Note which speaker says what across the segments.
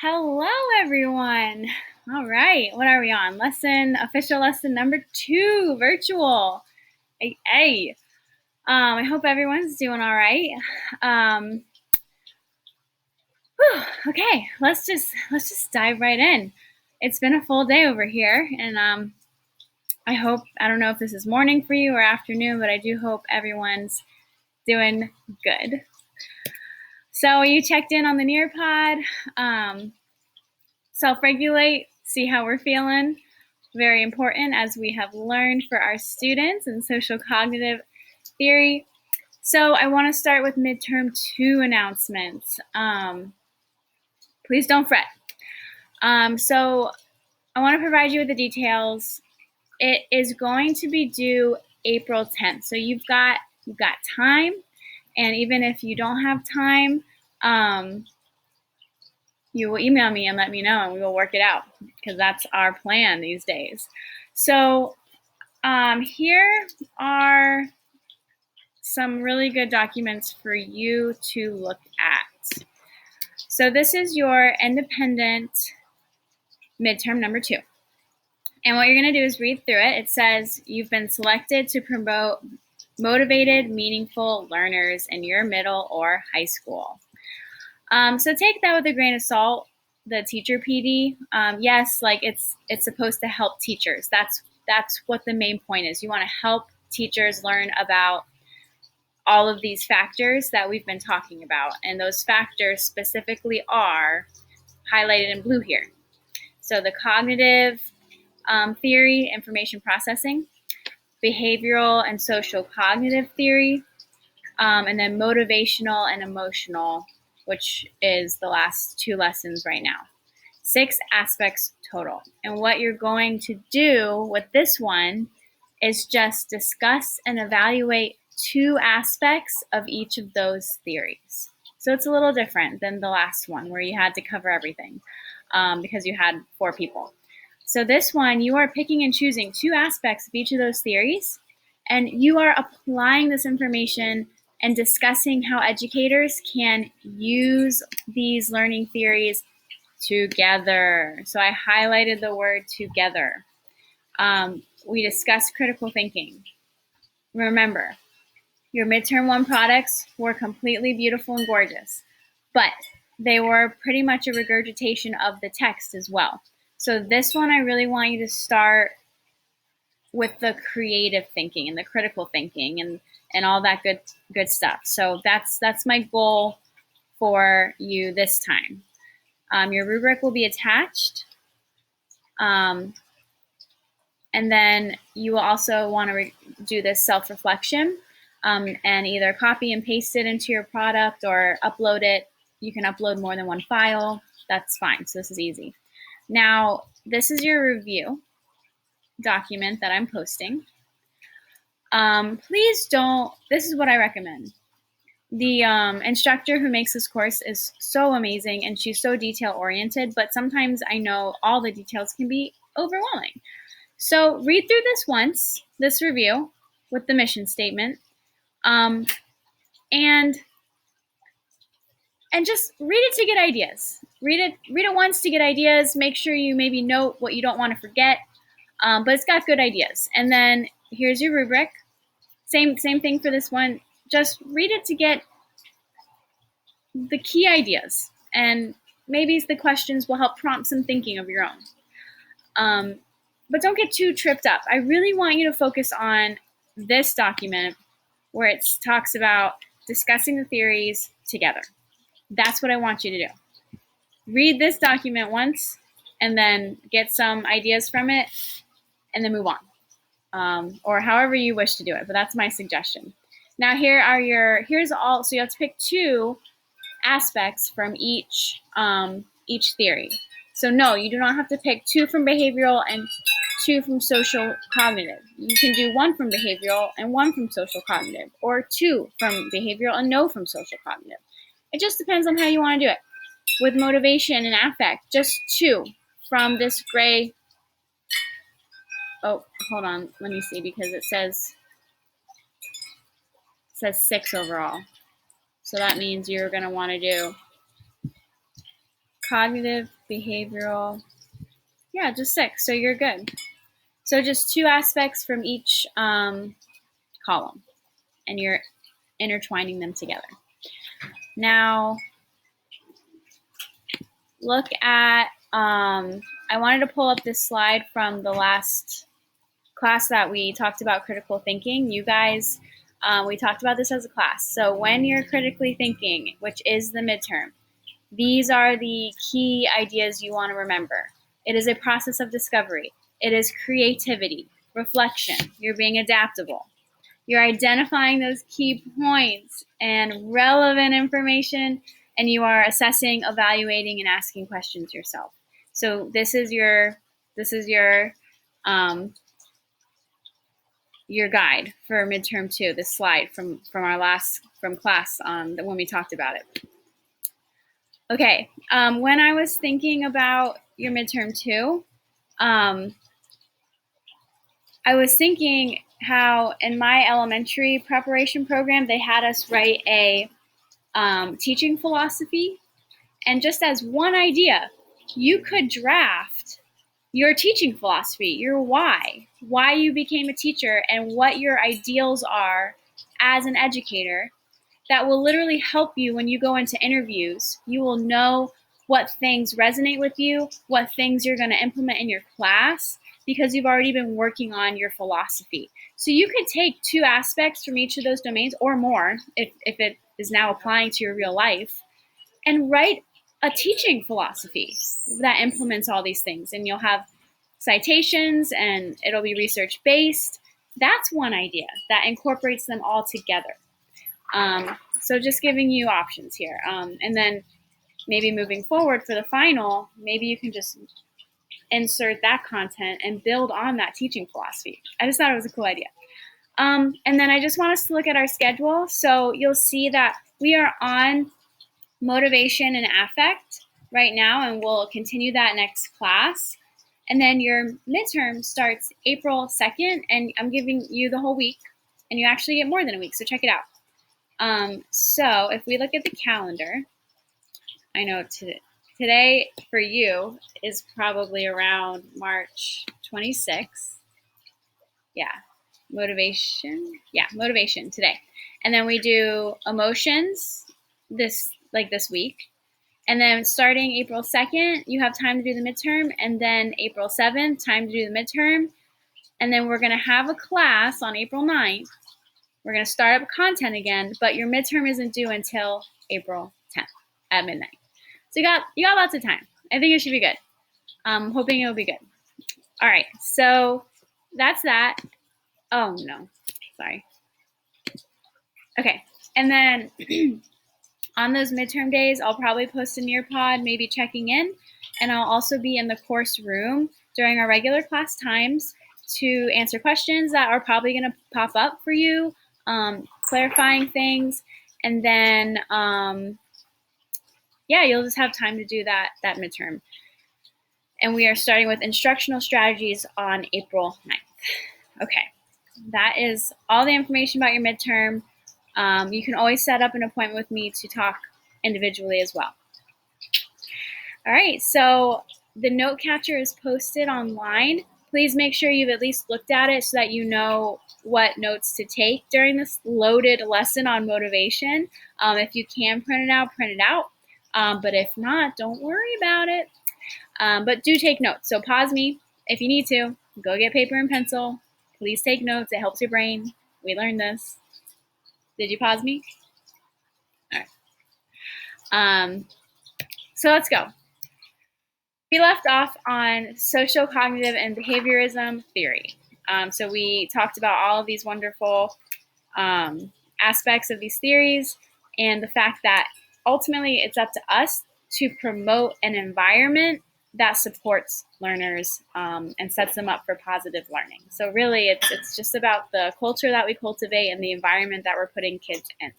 Speaker 1: Hello, everyone. All right, what are we on? Official lesson number 2, virtual. Hey. I hope everyone's doing all right. Okay, let's just dive right in. It's been a full day over here, and I don't know if this is morning for you or afternoon, but I do hope everyone's doing good. So you checked in on the Nearpod. Self-regulate, see how we're feeling. Very important, as we have learned for our students in social cognitive theory. So I want to start with midterm 2 announcements. Please don't fret. So I want to provide you with the details. It is going to be due April 10th. So you've got time, and even if you don't have time, you will email me and let me know, and we will work it out, because that's our plan these days. So here are some really good documents for you to look at. So this is your independent midterm number 2. And what you're going to do is read through it. It says you've been selected to promote motivated, meaningful learners in your middle or high school. So take that with a grain of salt. The teacher PD, yes, like it's supposed to help teachers. That's what the main point is. You want to help teachers learn about all of these factors that we've been talking about, and those factors specifically are highlighted in blue here. So the cognitive theory, information processing, behavioral and social cognitive theory, and then motivational and emotional, which is the last 2 lessons right now. 6 aspects total. And what you're going to do with this one is just discuss and evaluate 2 aspects of each of those theories. So it's a little different than the last one where you had to cover everything because you had 4 people. So this one, you are picking and choosing 2 aspects of each of those theories, and you are applying this information and discussing how educators can use these learning theories together. So I highlighted the word together. We discussed critical thinking. Remember, your midterm 1 products were completely beautiful and gorgeous, but they were pretty much a regurgitation of the text as well. So this one, I really want you to start with the creative thinking and the critical thinking and all that good stuff. So that's my goal for you this time. Your rubric will be attached. And then you will also want to do this self-reflection and either copy and paste it into your product or upload it. You can upload more than 1 file. That's fine. So this is easy. Now, this is your review document that I'm posting. Please don't, this is what I recommend. The instructor who makes this course is so amazing, and she's so detail-oriented, but sometimes I know all the details can be overwhelming. So read through this once, this review with the mission statement, and just read it to get ideas. Read it once to get ideas. Make sure you maybe note what you don't want to forget, but it's got good ideas. And then here's your rubric. Same thing for this one. Just read it to get the key ideas, and maybe the questions will help prompt some thinking of your own. But don't get too tripped up. I really want you to focus on this document where it talks about discussing the theories together. That's what I want you to do. Read this document once and then get some ideas from it and then move on. Or however you wish to do it, but that's my suggestion. Now here's all, so you have to pick 2 aspects from each theory. So no, you do not have to pick 2 from behavioral and 2 from social cognitive. You can do 1 from behavioral and 1 from social cognitive, or 2 from behavioral and no from social cognitive. It just depends on how you want to do it. With motivation and affect, just 2 from this gray. Oh, hold on, let me see, because it says 6 overall. So that means you're going to want to do cognitive, behavioral, yeah, just 6, so you're good. So just 2 aspects from each column, and you're intertwining them together. Now, look at, I wanted to pull up this slide from the last class that we talked about critical thinking. You guys, we talked about this as a class. So when you're critically thinking, which is the midterm, these are the key ideas you want to remember. It is a process of discovery. It is creativity, reflection. You're being adaptable. You're identifying those key points and relevant information, and you are assessing, evaluating, and asking questions yourself. So this is your guide for midterm 2. This slide from class when we talked about it. Okay, when I was thinking about your midterm 2, I was thinking how in my elementary preparation program, they had us write a teaching philosophy. And just as one idea, you could draft your teaching philosophy, your why you became a teacher, and what your ideals are as an educator. That will literally help you when you go into interviews. You will know what things resonate with you, what things you're going to implement in your class, because you've already been working on your philosophy. So you could take 2 aspects from each of those domains or more, if it is now applying to your real life, and write a teaching philosophy that implements all these things. And you'll have citations and it'll be research-based. That's one idea that incorporates them all together. So just giving you options here. And then maybe moving forward for the final, maybe you can just insert that content and build on that teaching philosophy. I just thought it was a cool idea. And then I just want us to look at our schedule. So you'll see that we are on motivation and affect right now, and we'll continue that next class. And then your midterm starts April 2nd, and I'm giving you the whole week, and you actually get more than a week, so check it out. So if we look at the calendar, I know today for you is probably around March 26th. Yeah, motivation today. And then we do emotions this week. And then starting April 2nd, you have time to do the midterm. And then April 7th, time to do the midterm. And then we're going to have a class on April 9th. We're going to start up content again, but your midterm isn't due until April 10th at midnight. So you got lots of time. I think it should be good. I'm hoping it'll be good. All right, so that's that. Oh, no, sorry. Okay, and then on those midterm days, I'll probably post a Nearpod, maybe checking in, and I'll also be in the course room during our regular class times to answer questions that are probably going to pop up for you, clarifying things, and then, yeah, you'll just have time to do that midterm. And we are starting with instructional strategies on April 9th. Okay, that is all the information about your midterm. You can always set up an appointment with me to talk individually as well. All right, so the note catcher is posted online. Please make sure you've at least looked at it so that you know what notes to take during this loaded lesson on motivation. If you can print it out. But if not, don't worry about it. But do take notes. So pause me if you need to. Go get paper and pencil. Please take notes. It helps your brain. We learned this. Did you pause me? All right. So let's go. We left off on social cognitive and behaviorism theory. So we talked about all of these wonderful aspects of these theories and the fact that ultimately it's up to us to promote an environment that supports learners and sets them up for positive learning. So really it's just about the culture that we cultivate and the environment that we're putting kids in.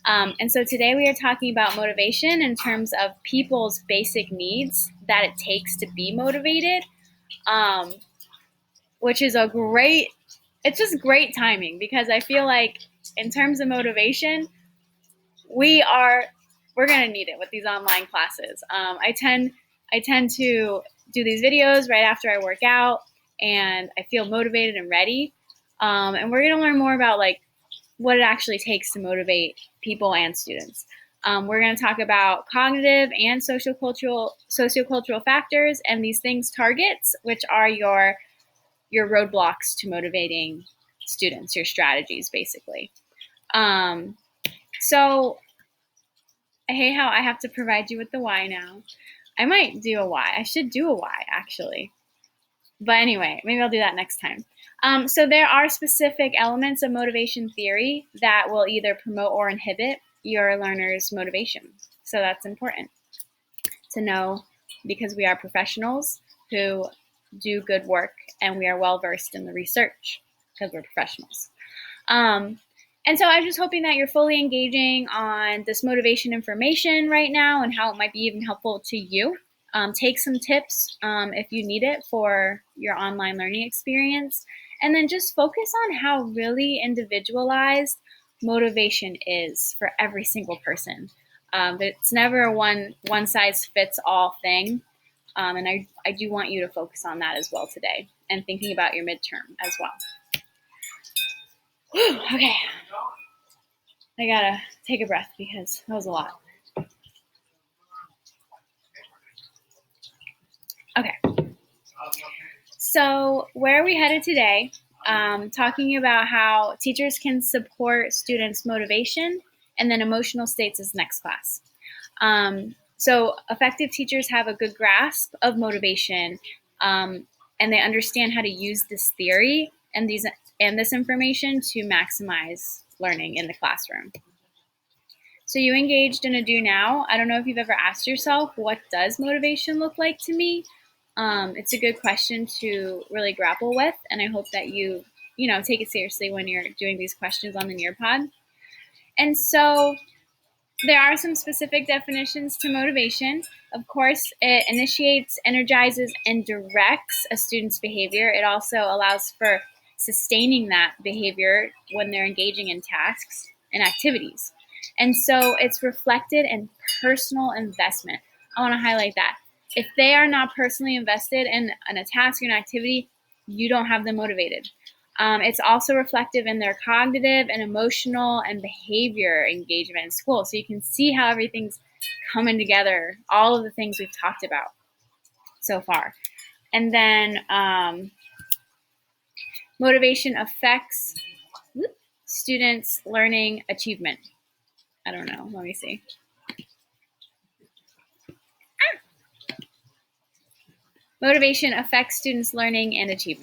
Speaker 1: And so today we are talking about motivation in terms of people's basic needs that it takes to be motivated, which is it's just great timing because I feel like in terms of motivation, we are we're gonna need it with these online classes. I tend to do these videos right after I work out, and I feel motivated and ready. And we're gonna learn more about like what it actually takes to motivate people and students. We're going to talk about cognitive and sociocultural factors and these things targets, which are your roadblocks to motivating students, your strategies, basically. So I hate how I have to provide you with the why now. I might do a why. I should do a why, actually. But anyway, maybe I'll do that next time. So there are specific elements of motivation theory that will either promote or inhibit your learner's motivation. So that's important to know because we are professionals who do good work and we are well versed in the research because we're professionals. And so I'm just hoping that you're fully engaging on this motivation information right now and how it might be even helpful to you. Take some tips if you need it for your online learning experience. And then just focus on how really individualized motivation is for every single person. It's never a one size fits all thing. And I do want you to focus on that as well today and thinking about your midterm as well. Whew, okay. I gotta take a breath because that was a lot. Okay. So where are we headed today? Talking about how teachers can support students' motivation and then emotional states is next class. So effective teachers have a good grasp of motivation and they understand how to use this theory and this information to maximize learning in the classroom. So you engaged in a do now. I don't know if you've ever asked yourself, what does motivation look like to me? It's a good question to really grapple with, and I hope that you take it seriously when you're doing these questions on the Nearpod. And so there are some specific definitions to motivation. Of course, it initiates, energizes, and directs a student's behavior. It also allows for sustaining that behavior when they're engaging in tasks and activities. And so it's reflected in personal investment. I want to highlight that. If they are not personally invested in a task or an activity, you don't have them motivated. It's also reflective in their cognitive and emotional and behavior engagement in school. So you can see how everything's coming together, all of the things we've talked about so far. And then motivation affects students' learning achievement. I don't know. Let me see. Motivation affects students' learning and achievement.